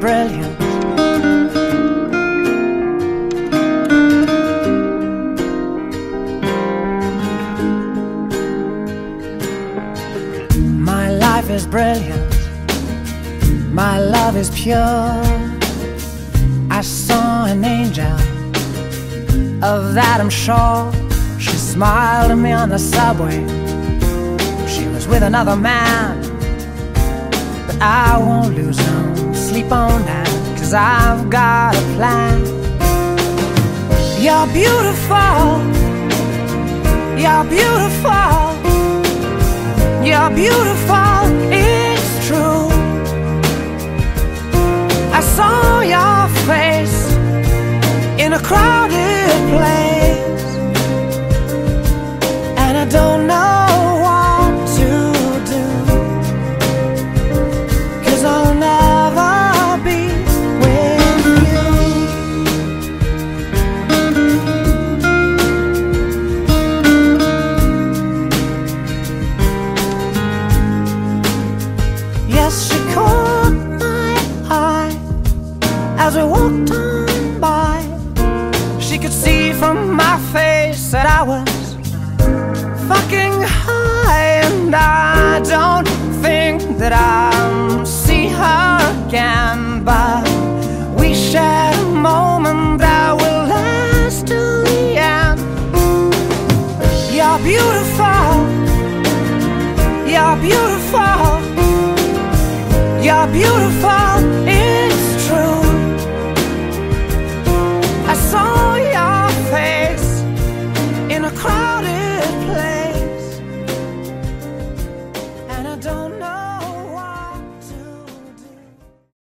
brilliant. My life is brilliant. My love is pure. I saw an angel, of that I'm sure. She smiled at me on the subway. She was with another man, but I won't lose no sleep on that, 'cause I've got a plan. You're beautiful. You're beautiful. You're beautiful, it's true. I saw your face in a crowded place, and I don't know what to do, 'cause I'll never be with you. Yes, she caught my eye as we walked on by. She could see from my face that I was fucking high, and I don't think that I'll see her again, but we shared a moment that will last till the end. You're beautiful. You're beautiful. You're beautiful.